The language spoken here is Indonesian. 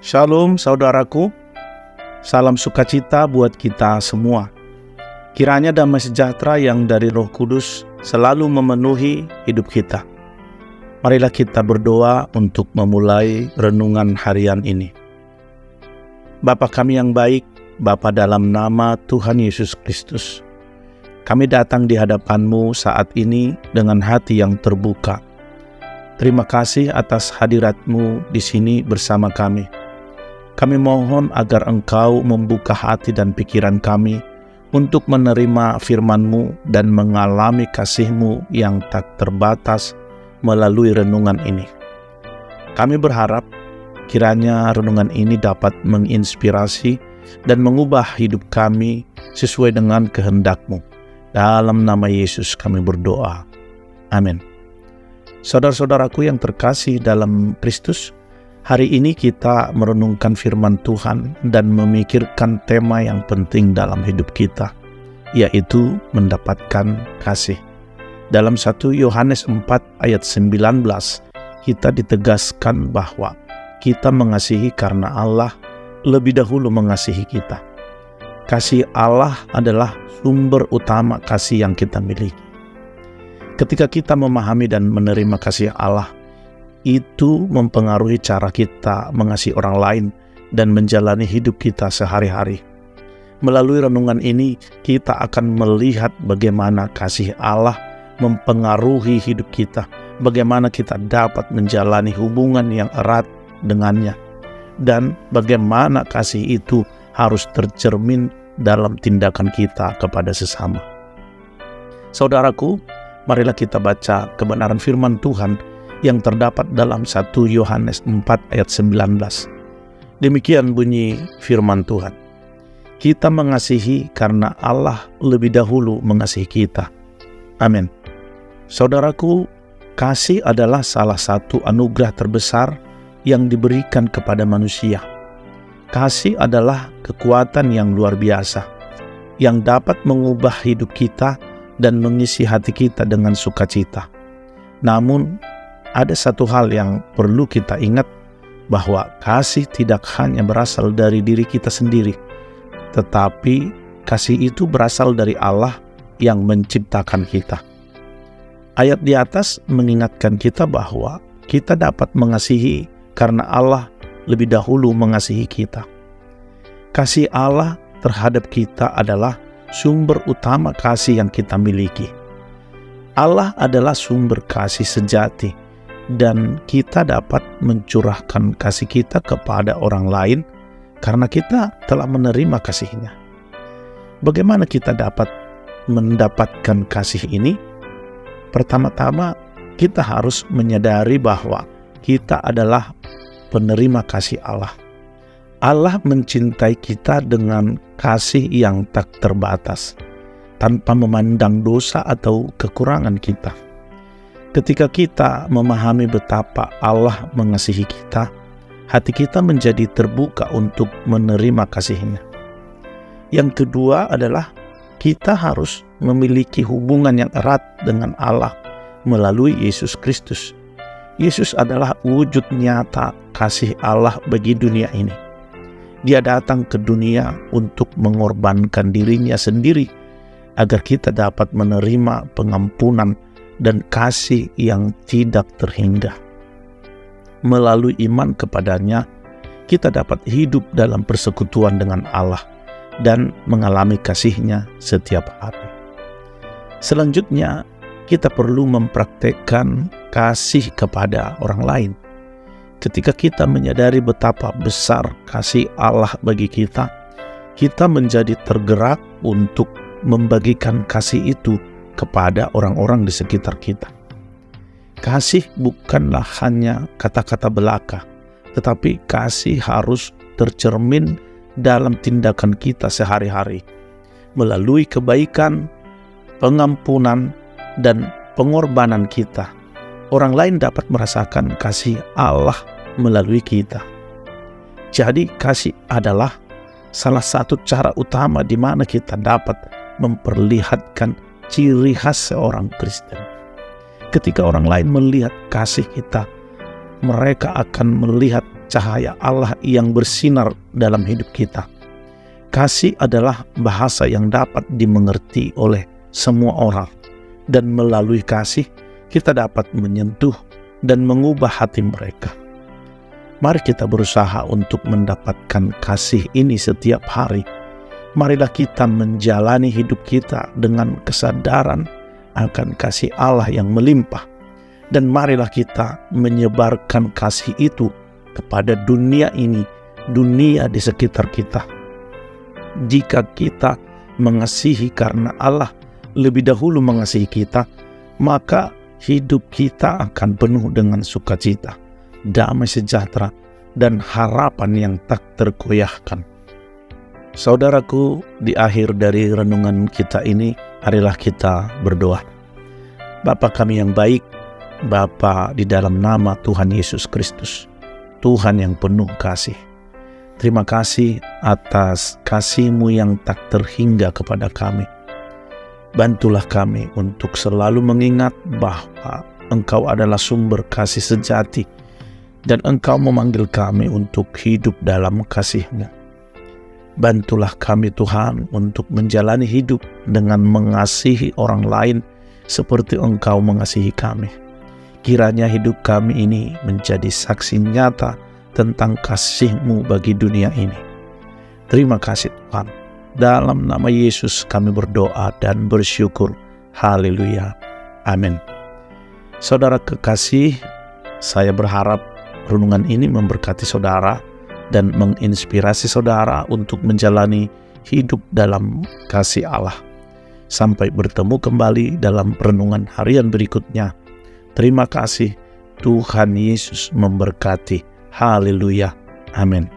Shalom saudaraku, salam sukacita buat kita semua. Kiranya damai sejahtera yang dari Roh Kudus selalu memenuhi hidup kita. Marilah kita berdoa untuk memulai renungan harian ini. Bapa kami yang baik, Bapa dalam nama Tuhan Yesus Kristus, kami datang di hadapan-Mu saat ini dengan hati yang terbuka. Terima kasih atas hadirat-Mu di sini bersama kami. Kami mohon agar Engkau membuka hati dan pikiran kami untuk menerima firman-Mu dan mengalami kasih-Mu yang tak terbatas melalui renungan ini. Kami berharap kiranya renungan ini dapat menginspirasi dan mengubah hidup kami sesuai dengan kehendak-Mu. Dalam nama Yesus kami berdoa. Amin. Saudara-saudaraku yang terkasih dalam Kristus, hari ini kita merenungkan firman Tuhan dan memikirkan tema yang penting dalam hidup kita, yaitu mendapatkan kasih. Dalam 1 Yohanes 4 ayat 19, kita ditegaskan bahwa kita mengasihi karena Allah lebih dahulu mengasihi kita. Kasih Allah adalah sumber utama kasih yang kita miliki. Ketika kita memahami dan menerima kasih Allah, itu mempengaruhi cara kita mengasihi orang lain dan menjalani hidup kita sehari-hari. Melalui renungan ini, kita akan melihat bagaimana kasih Allah mempengaruhi hidup kita, bagaimana kita dapat menjalani hubungan yang erat dengannya, dan bagaimana kasih itu harus tercermin dalam tindakan kita kepada sesama. Saudaraku, marilah kita baca kebenaran firman Tuhan yang terdapat dalam 1 Yohanes 4 ayat 19. Demikian bunyi firman Tuhan. Kita mengasihi karena Allah lebih dahulu mengasihi kita. Amin. Saudaraku, kasih adalah salah satu anugerah terbesar yang diberikan kepada manusia. Kasih adalah kekuatan yang luar biasa, yang dapat mengubah hidup kita dan mengisi hati kita dengan sukacita. Namun, ada satu hal yang perlu kita ingat, bahwa kasih tidak hanya berasal dari diri kita sendiri, tetapi kasih itu berasal dari Allah yang menciptakan kita. Ayat di atas mengingatkan kita bahwa kita dapat mengasihi karena Allah lebih dahulu mengasihi kita. Kasih Allah terhadap kita adalah sumber utama kasih yang kita miliki. Allah adalah sumber kasih sejati, dan kita dapat mencurahkan kasih kita kepada orang lain karena kita telah menerima kasih-Nya. Bagaimana kita dapat mendapatkan kasih ini? Pertama-tama, kita harus menyadari bahwa kita adalah penerima kasih Allah. Allah mencintai kita dengan kasih yang tak terbatas, tanpa memandang dosa atau kekurangan kita. Ketika kita memahami betapa Allah mengasihi kita, hati kita menjadi terbuka untuk menerima kasih-Nya. Yang kedua adalah kita harus memiliki hubungan yang erat dengan Allah melalui Yesus Kristus. Yesus adalah wujud nyata kasih Allah bagi dunia ini. Dia datang ke dunia untuk mengorbankan dirinya sendiri agar kita dapat menerima pengampunan dan kasih yang tidak terhingga. Melalui iman kepadanya, kita dapat hidup dalam persekutuan dengan Allah dan mengalami kasih-Nya setiap hari. Selanjutnya, kita perlu mempraktekkan kasih kepada orang lain. Ketika kita menyadari betapa besar kasih Allah bagi kita menjadi tergerak untuk membagikan kasih itu kepada orang-orang di sekitar kita. Kasih bukanlah hanya kata-kata belaka, tetapi kasih harus tercermin dalam tindakan kita sehari-hari. Melalui kebaikan, pengampunan, dan pengorbanan kita, orang lain dapat merasakan kasih Allah melalui kita. Jadi kasih adalah salah satu cara utama di mana kita dapat memperlihatkan ciri khas seorang Kristen. Ketika orang lain melihat kasih kita, mereka akan melihat cahaya Allah yang bersinar dalam hidup kita. Kasih adalah bahasa yang dapat dimengerti oleh semua orang, dan melalui kasih kita dapat menyentuh dan mengubah hati mereka. Mari kita berusaha untuk mendapatkan kasih ini setiap hari. Marilah kita menjalani hidup kita dengan kesadaran akan kasih Allah yang melimpah. Dan marilah kita menyebarkan kasih itu kepada dunia ini, dunia di sekitar kita. Jika kita mengasihi karena Allah lebih dahulu mengasihi kita, maka hidup kita akan penuh dengan sukacita, damai sejahtera, dan harapan yang tak tergoyahkan. Saudaraku, di akhir dari renungan kita ini, marilah kita berdoa. Bapa kami yang baik, Bapa di dalam nama Tuhan Yesus Kristus, Tuhan yang penuh kasih. Terima kasih atas kasih-Mu yang tak terhingga kepada kami. Bantulah kami untuk selalu mengingat bahwa Engkau adalah sumber kasih sejati, dan Engkau memanggil kami untuk hidup dalam kasih-Mu. Bantulah kami Tuhan untuk menjalani hidup dengan mengasihi orang lain seperti Engkau mengasihi kami. Kiranya hidup kami ini menjadi saksi nyata tentang kasih-Mu bagi dunia ini. Terima kasih Tuhan. Dalam nama Yesus kami berdoa dan bersyukur. Haleluya. Amin. Saudara kekasih, saya berharap renungan ini memberkati saudara dan menginspirasi saudara untuk menjalani hidup dalam kasih Allah. Sampai bertemu kembali dalam renungan harian berikutnya. Terima kasih. Tuhan Yesus memberkati. Haleluya. Amin.